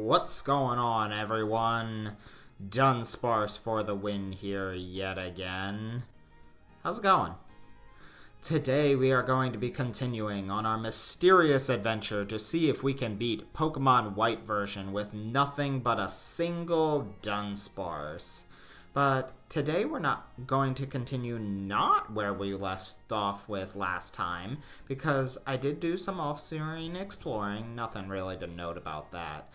What's going on, everyone? Dunsparce for the win here yet again. How's it going? Today we are going to be continuing on our mysterious adventure to see if we can beat Pokemon White version with nothing but a single Dunsparce. But today we're not going to continue not where we left off with last time, because I did do some off-screen exploring, nothing really to note about that.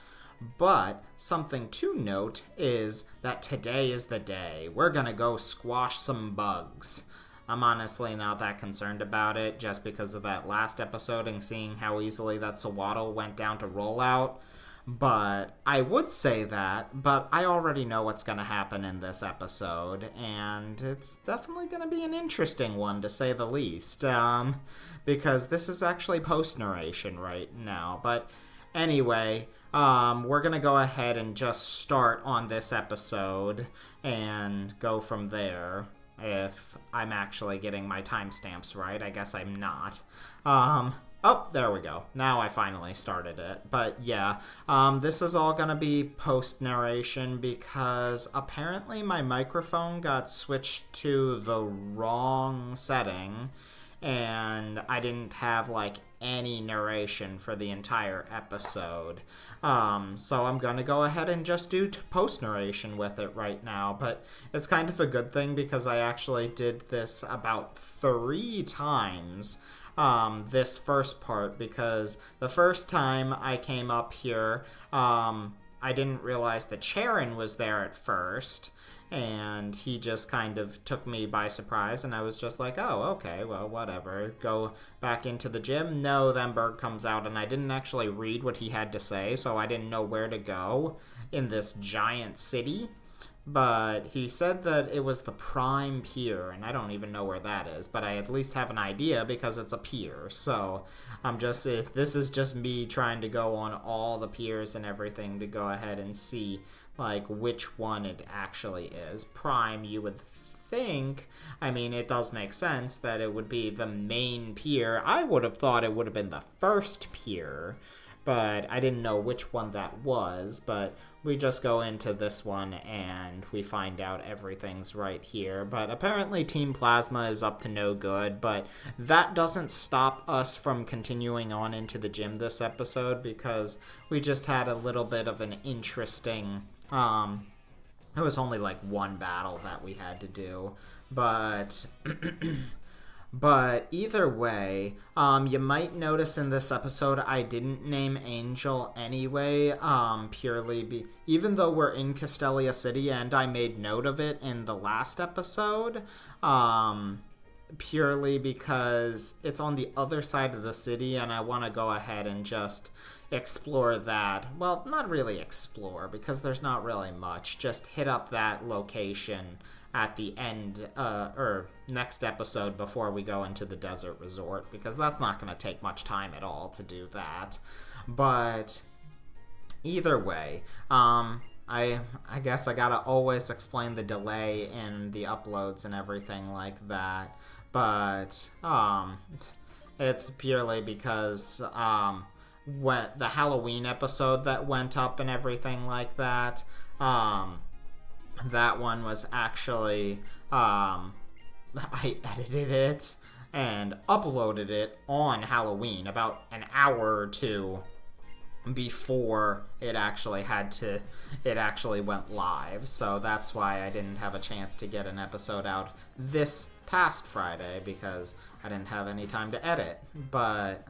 But something to note is that today is the day. We're gonna go squash some bugs. I'm honestly not that concerned about it just because of that last episode and seeing how easily that Sawaddle went down to rollout. But I would say that, but I already know what's going to happen in this episode, and it's definitely going to be an interesting one, to say the least, because this is actually post-narration right now. But anyway, we're going to go ahead and just start on this episode and go from there. If I'm actually getting my timestamps right, I guess I'm not. Oh, there we go. Now I finally started it. But yeah, this is all gonna be post-narration because apparently my microphone got switched to the wrong setting and I didn't have like any narration for the entire episode. So I'm gonna go ahead and just do post-narration with it right now, but it's kind of a good thing because I actually did this about 3 times. This first part, because the first time I came up here, I didn't realize that Charon was there at first, and he just kind of took me by surprise, and I was just like, oh, okay, well, whatever. Go back into the gym. No, then Berg comes out, and I didn't actually read what he had to say, so I didn't know where to go in this giant city. But he said that it was the Prime Pier, and I don't even know where that is, but I at least have an idea because it's a pier. So this is just me trying to go on all the piers and everything to go ahead and see like which one it actually is. Prime, you would think, I mean, it does make sense that it would be the main pier. I would have thought it would have been the first pier, but I didn't know which one that was. But we just go into this one and we find out everything's right here. But apparently Team Plasma is up to no good, but that doesn't stop us from continuing on into the gym this episode because we just had a little bit of an interesting, it was only like one battle that we had to do, but But either way, you might notice in this episode I didn't name Angel anyway, even though we're in Castelia City and I made note of it in the last episode, purely because it's on the other side of the city and I want to go ahead and just explore that. Well, not really explore because there's not really much. Just hit up that location at the end, or next episode before we go into the desert resort, because that's not going to take much time at all to do that. But either way, I guess I gotta always explain the delay in the uploads and everything like that. But it's purely because when the Halloween episode that went up and everything like that, that one was actually, I edited it and uploaded it on Halloween about an hour or two before it actually went live. So that's why I didn't have a chance to get an episode out this past Friday, because I didn't have any time to edit. But,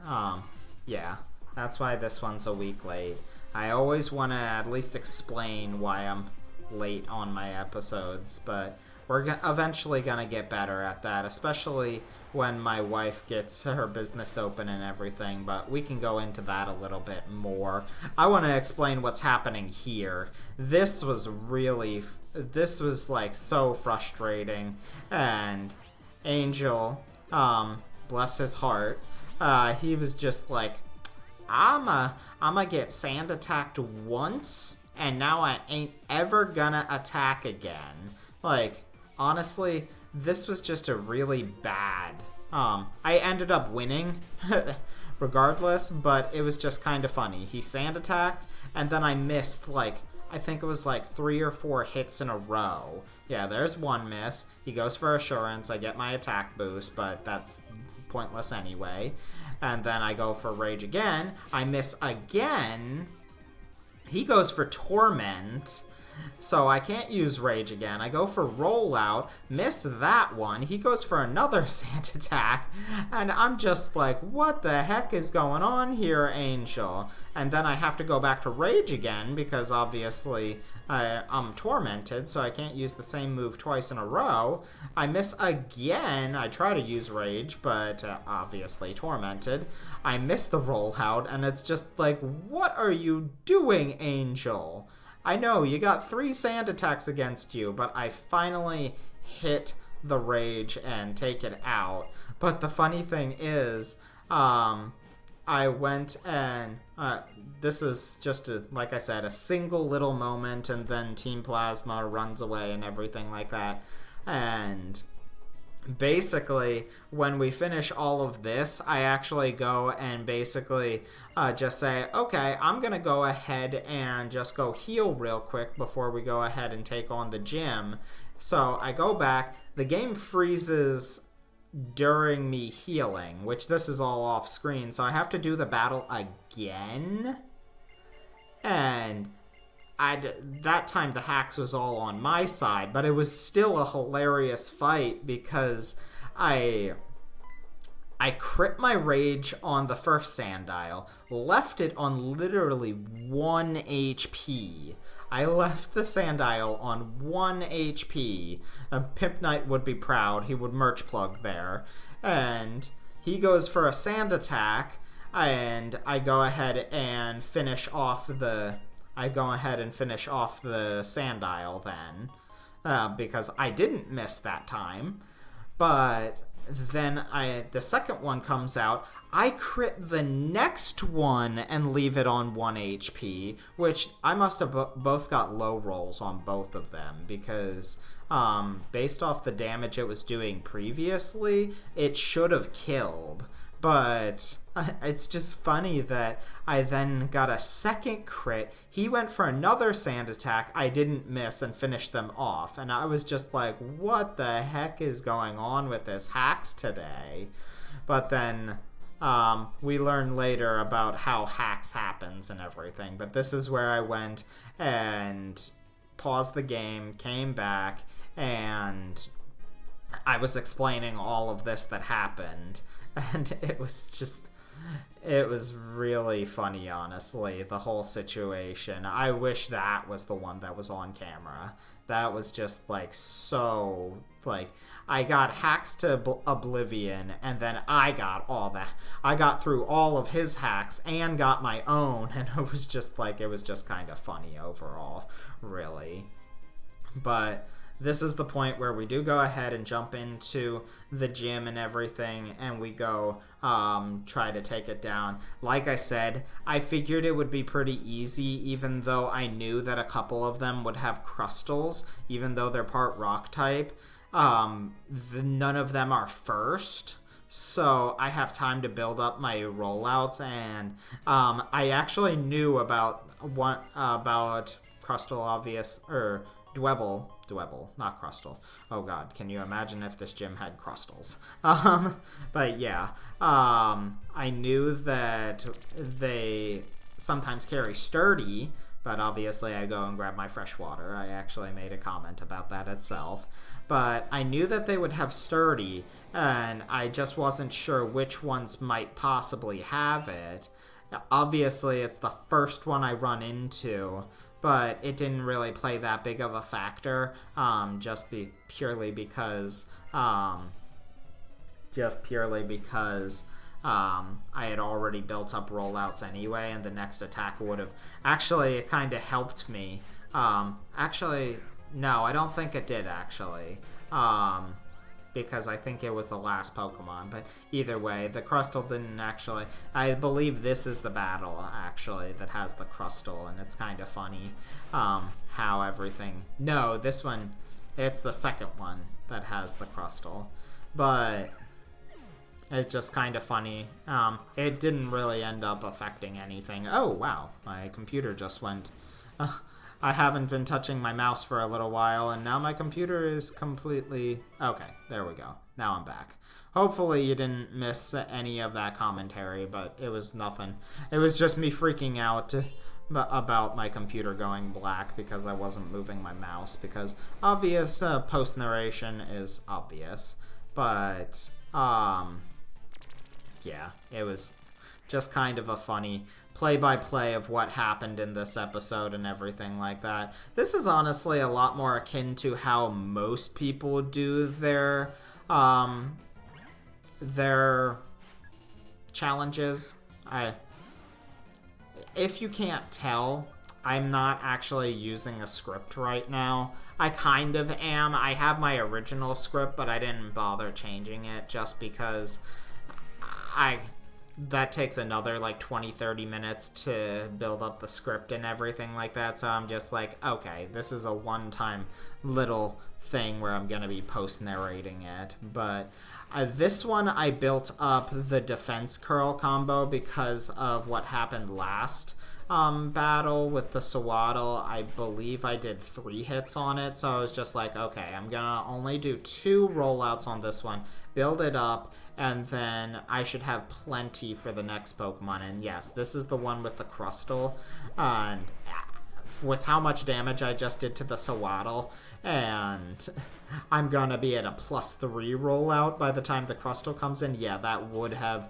yeah, that's why this one's a week late. I always want to at least explain why I'm late on my episodes, but we're eventually gonna get better at that, especially when my wife gets her business open and everything. But we can go into that a little bit more. I want to explain what's happening here. This was like so frustrating, and Angel, bless his heart, he was just like, I'ma get sand attacked once and now I ain't ever gonna attack again. Like, honestly, this was just a really bad, I ended up winning, regardless, but it was just kind of funny. He sand attacked, and then I missed, like, I think it was like 3 or 4 hits in a row. Yeah, there's one miss. He goes for Assurance. I get my attack boost, but that's pointless anyway. And then I go for Rage again. I miss again. He goes for Torment. So I can't use Rage again. I go for Rollout, miss that one. He goes for another sand attack, and I'm just like, what the heck is going on here, Angel? And then I have to go back to Rage again, because obviously I'm tormented, so I can't use the same move twice in a row. I miss again. I try to use Rage, but obviously tormented. I miss the Rollout, and it's just like, what are you doing, Angel? I know, you got 3 sand attacks against you, but I finally hit the Rage and take it out. But the funny thing is, I went and, this is just, like I said, a single little moment, and then Team Plasma runs away and everything like that. And basically, when we finish all of this, I actually go and basically just say, okay, I'm going to go ahead and just go heal real quick before we go ahead and take on the gym. So I go back. The game freezes during me healing, which this is all off screen, so I have to do the battle again. And that time the hacks was all on my side, but it was still a hilarious fight because I crit my Rage on the first Sandile, left it on literally 1 HP. I left the Sandile on 1 HP. Pimp Knight would be proud. He would merch plug there. And he goes for a sand attack, and I go ahead and finish off the Sandile then, because I didn't miss that time. But then the second one comes out, I crit the next one and leave it on 1 HP, which I must have both got low rolls on both of them, because based off the damage it was doing previously, it should have killed. But it's just funny that I then got a second crit. He went for another sand attack. I didn't miss and finished them off. And I was just like, what the heck is going on with this hacks today? But then we learn later about how hacks happens and everything. But this is where I went and paused the game, came back, and I was explaining all of this that happened. And it was really funny, honestly, the whole situation. I wish that was the one that was on camera. That was just, like, so, like, I got hacks to oblivion, and then I got all that. I got through all of his hacks and got my own, and it was just kind of funny overall, really. But this is the point where we do go ahead and jump into the gym and everything, and we go try to take it down. Like I said, I figured it would be pretty easy, even though I knew that a couple of them would have crustals, even though they're part rock type. None of them are first, so I have time to build up my rollouts, and I actually knew about crustal, obvious, or Dwebble, not Crustal. Oh god, can you imagine if this gym had Crustals? But yeah, I knew that they sometimes carry Sturdy, but obviously I go and grab my fresh water. I actually made a comment about that itself. But I knew that they would have Sturdy, and I just wasn't sure which ones might possibly have it. Obviously, it's the first one I run into, but it didn't really play that big of a factor, purely because I had already built up rollouts anyway, and the next attack would have actually, it kind of helped me. Actually, no, I don't think it did actually. Because I think it was the last Pokemon, but either way, the Crustal didn't actually. I believe this is the battle, actually, that has the Crustal, and it's kind of funny how everything. No, this one, it's the second one that has the Crustal. But It's just kind of funny. It didn't really end up affecting anything. Oh, wow. My computer just went. I haven't been touching my mouse for a little while, and now my computer is completely... Okay, there we go. Now I'm back. Hopefully you didn't miss any of that commentary, but it was nothing. It was just me freaking out about my computer going black because I wasn't moving my mouse, because obvious post-narration is obvious. But, yeah, it was just kind of a funny play-by-play of what happened in this episode and everything like that. This is honestly a lot more akin to how most people do their challenges. If you can't tell, I'm not actually using a script right now. I kind of am. I have my original script, but I didn't bother changing it just because that takes another like 20-30 minutes to build up the script and everything like that. So I'm just like, okay, this is a one-time little thing where I'm going to be post-narrating it. But this one, I built up the defense curl combo because of what happened last battle with the Sawaddle. I believe I did 3 hits on it, so I was just like, okay, I'm gonna only do 2 rollouts on this one, build it up, and then I should have plenty for the next Pokemon. And yes, this is the one with the Crustle, and with how much damage I just did to the Sawaddle, and I'm gonna be at a +3 rollout by the time the Crustle comes in. Yeah, that would have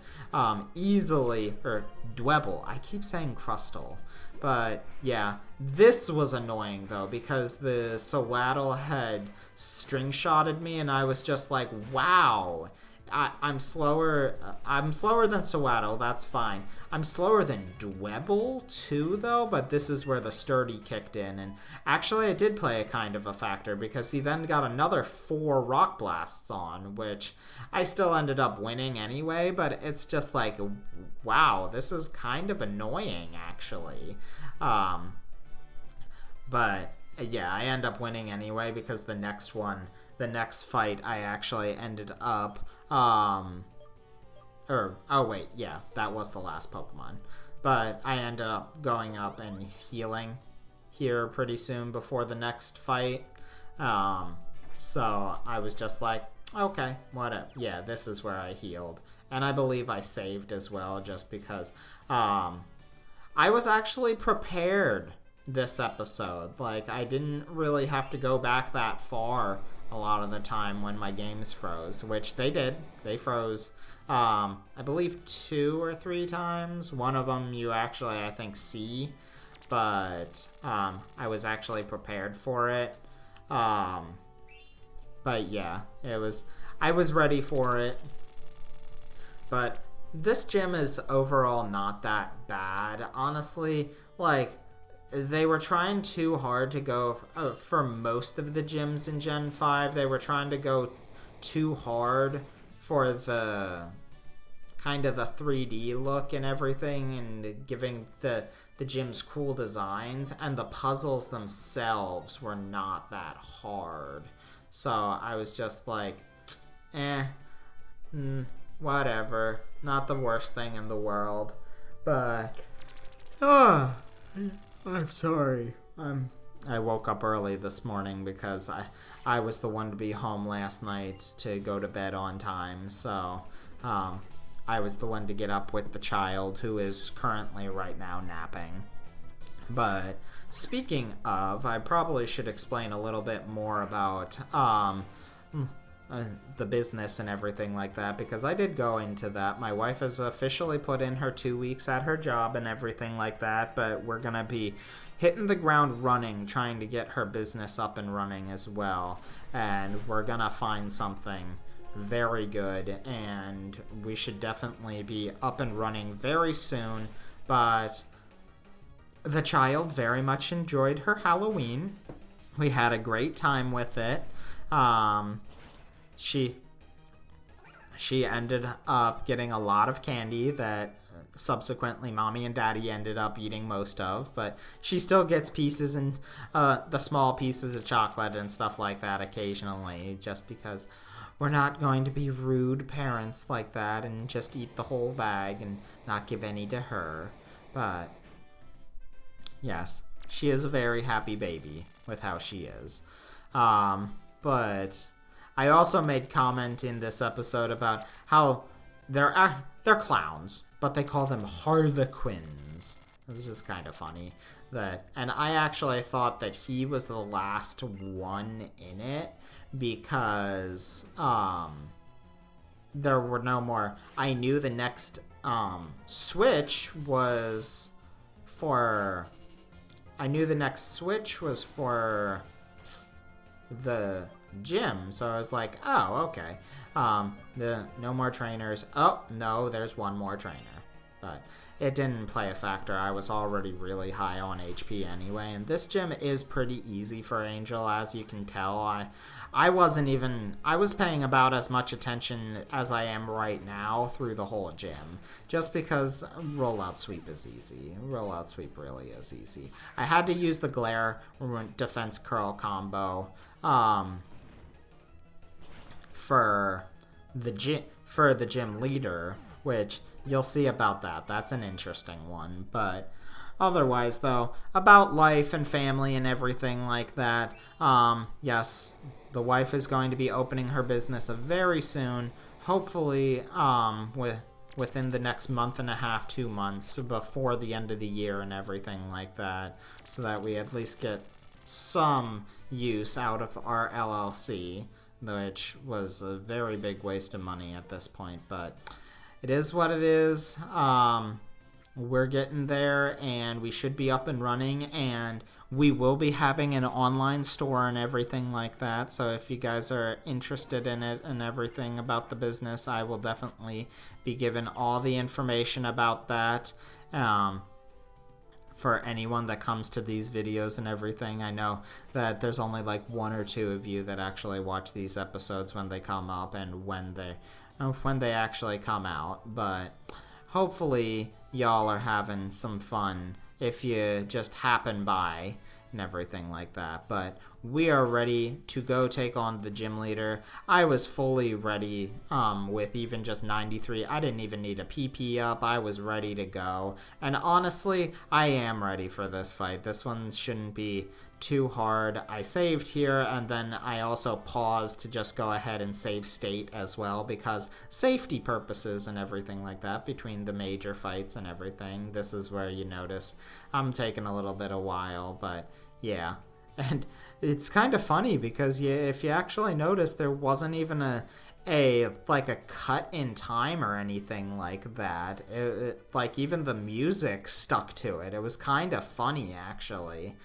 easily, or Dwebble, I keep saying Crustle, but yeah, this was annoying though, because the Sawaddle had string-shotted me, and I was just like, wow, I'm slower than Sawaddle, that's fine. I'm slower than Dwebble too though, but this is where the sturdy kicked in, and actually it did play a kind of a factor, because he then got another 4 Rock Blasts on, which I still ended up winning anyway, but it's just like, wow, this is kind of annoying actually. But yeah, I end up winning anyway, because the next fight I actually ended up oh wait, yeah, that was the last Pokemon. But I ended up going up and healing here pretty soon before the next fight. So I was just like, okay, whatever. Yeah, this is where I healed. And I believe I saved as well, just because I was actually prepared this episode. Like, I didn't really have to go back that far a lot of the time when my games froze, which they did. They froze, I believe 2 or 3 times. One of them you actually, I think, see, but I was actually prepared for it. But yeah, I was ready for it. But this gym is overall not that bad. Honestly, like, they were trying too hard to go, for most of the gyms in Gen 5, they were trying to go too hard for the kind of the 3D look and everything, and giving the gyms cool designs, and the puzzles themselves were not that hard. So I was just like, whatever, not the worst thing in the world. But I'm sorry. I woke up early this morning because I was the one to be home last night to go to bed on time. So I was the one to get up with the child, who is currently right now napping. But speaking of, I probably should explain a little bit more about the business and everything like that, because I did go into that. My wife has officially put in her 2 weeks at her job and everything like that, but we're gonna be hitting the ground running, trying to get her business up and running as well, and we're gonna find something very good, and we should definitely be up and running very soon. But the child very much enjoyed her Halloween. We had a great time with it. She ended up getting a lot of candy that subsequently Mommy and Daddy ended up eating most of, but she still gets pieces, and the small pieces of chocolate and stuff like that occasionally, just because we're not going to be rude parents like that and just eat the whole bag and not give any to her. But yes, she is a very happy baby with how she is. But I also made comment in this episode about how they're clowns, but they call them harlequins. This is kind of funny. And I actually thought that he was the last one in it because there were no more. I knew the next switch was for. I knew the next switch was for the gym, so I was like, oh, okay. No more trainers. Oh, no, there's one more trainer. But it didn't play a factor. I was already really high on HP anyway, and this gym is pretty easy for Angel, as you can tell. I was paying about as much attention as I am right now through the whole gym, just because rollout sweep is easy. Rollout sweep really is easy. I had to use the glare defense curl combo for the gym leader, which you'll see about that. That's an interesting one. But otherwise, though, about life and family and everything like that, yes, the wife is going to be opening her business very soon, hopefully within the next month and a half, 2 months, before the end of the year and everything like that, so that we at least get some use out of our LLC, which was a very big waste of money at this point, but it is what it is. We're getting there, and we should be up and running, and we will be having an online store and everything like that. So if you guys are interested in it and everything about the business, I will definitely be giving all the information about that for anyone that comes to these videos and everything. I know that there's only like 1 or 2 of you that actually watch these episodes when they come up and when they actually come out, but hopefully y'all are having some fun if you just happen by and everything like that. But we are ready to go take on the gym leader. I was fully ready with even just 93. I didn't even need a PP up. I was ready to go. And honestly, I am ready for this fight. This one shouldn't be too hard. I saved here, and then I also paused to just go ahead and save state as well, because safety purposes and everything like that between the major fights and everything. This is where you notice I'm taking a little bit of while, but yeah. And it's kind of funny because if you actually notice, there wasn't even a cut in time or anything like that. Like even the music stuck to it. It was kind of funny actually.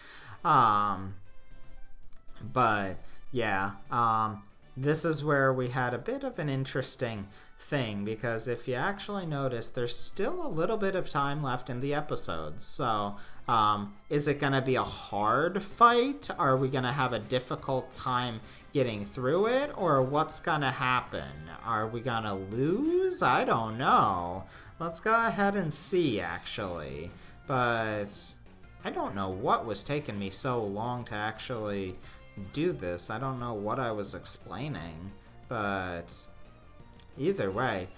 But yeah, this is where we had a bit of an interesting thing, because if you actually notice, there's still a little bit of time left in the episodes. So is it going to be a hard fight? Are we going to have a difficult time getting through it? Or what's going to happen? Are we going to lose? I don't know. Let's go ahead and see, actually. But I don't know what was taking me so long to actually do this. I don't know what I was explaining, but either way,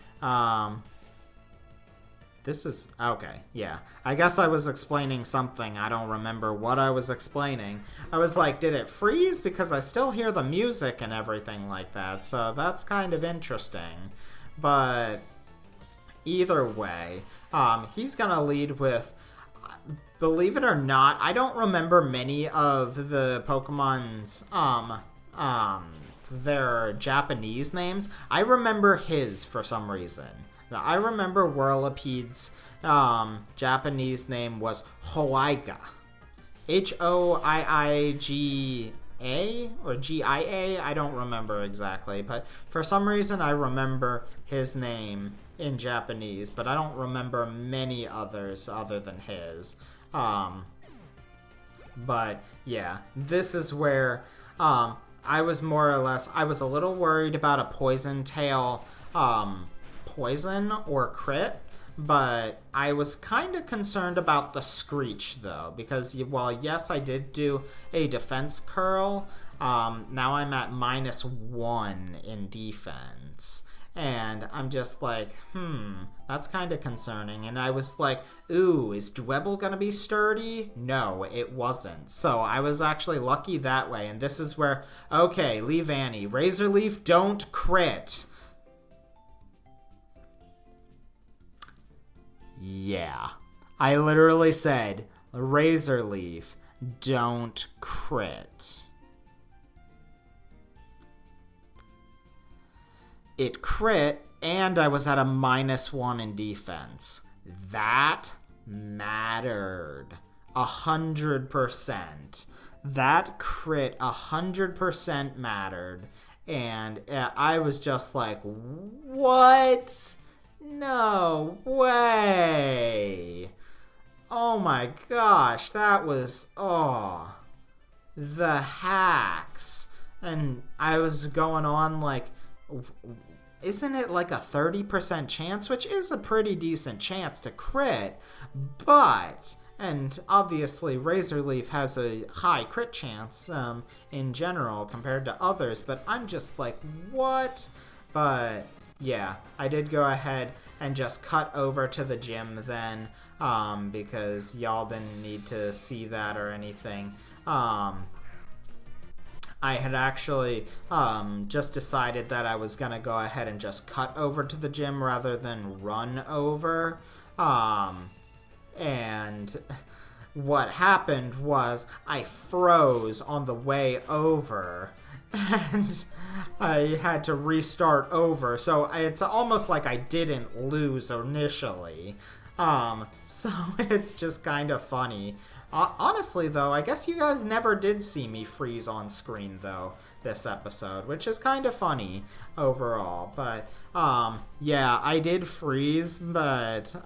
this is okay. Yeah, I guess I was explaining something. I don't remember what I was explaining. I was like, did it freeze? Because I still hear the music and everything like that, so that's kind of interesting. But either way, he's gonna lead with, believe it or not, I don't remember many of the Pokemon's their Japanese names. I remember his for some reason. Now, I remember Whirlipede's Japanese name was Hoiga. Hoiiga or Gia? I don't remember exactly, but for some reason I remember his name in Japanese, but I don't remember many others other than his. But yeah, this is where I was more or less, I was a little worried about a poison tail poison or crit, but I was kind of concerned about the screech though, because while yes, I did do a defense curl, Now I'm at -1 in defense. And I'm just like, that's kind of concerning. And I was like, ooh, is Dwebble going to be sturdy? No, it wasn't. So I was actually lucky that way. And this is where, okay, leave Annie. Razor Leaf, don't crit. Yeah. I literally said, Razor Leaf, don't crit. It crit, and I was at a -1 in defense. That mattered. 100%. That crit 100% mattered. And I was just like, what? No way. Oh my gosh, that was, the hacks. And I was going on like, isn't it like a 30% chance, which is a pretty decent chance to crit, but, and obviously Razor Leaf has a high crit chance in general compared to others, but I'm just like, what? But yeah, I did go ahead and just cut over to the gym then, because y'all didn't need to see that or anything. I had actually just decided that I was going to go ahead and just cut over to the gym rather than run over. And what happened was I froze on the way over. And I had to restart over. So it's almost like I didn't lose initially. So it's just kind of funny. Honestly, though, I guess you guys never did see me freeze on screen, though, this episode, which is kind of funny overall. But, yeah, I did freeze, but,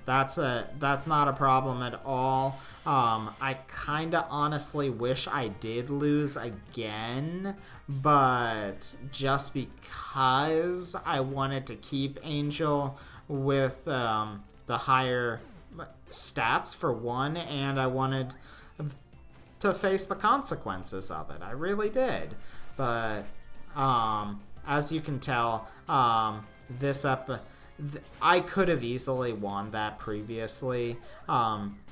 that's not a problem at all. I kind of honestly wish I did lose again, but just because I wanted to keep Angel with, the higher stats for one, and I wanted to face the consequences of it. I really did. But as you can tell, I could have easily won that previously.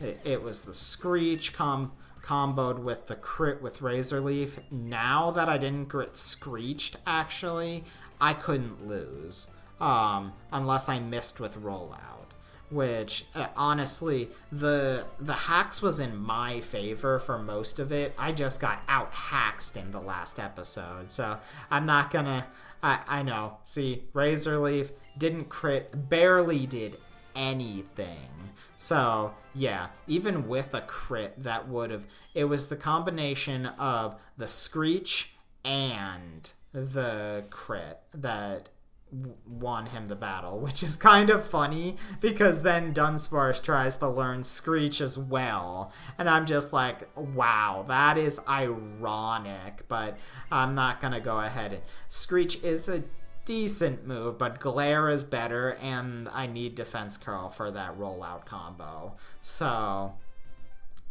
It was the Screech comboed with the crit with Razor Leaf. Now that I didn't get Screeched, actually, I couldn't lose. Unless I missed with Rollout. Which, honestly, the hacks was in my favor for most of it. I just got out-haxed in the last episode. So, I'm not gonna... I know. See, Razor Leaf didn't crit, barely did anything. So, yeah, even with a crit, that would have... It was the combination of the Screech and the crit that won him the battle, which is kind of funny because then Dunsparce tries to learn Screech as well, and I'm just like, wow, that is ironic. But I'm not gonna go ahead. Screech is a decent move, but Glare is better, and I need Defense Curl for that rollout combo. So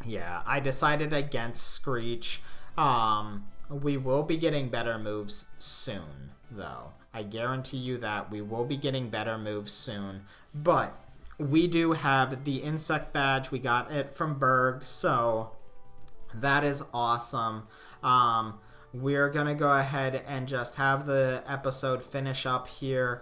yeah, I decided against Screech. We will be getting better moves soon, though. I guarantee you that we will be getting better moves soon. But we do have the insect badge. We got it from Berg, so that is awesome. We're going to go ahead and just have the episode finish up here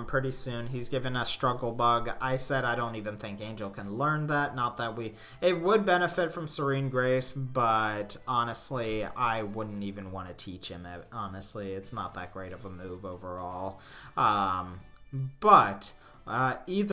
pretty soon. He's given us Struggle Bug. I said I don't even think Angel can learn that. Not that it would benefit from Serene Grace, but honestly, I wouldn't even want to teach him it. Honestly, it's not that great of a move overall. But either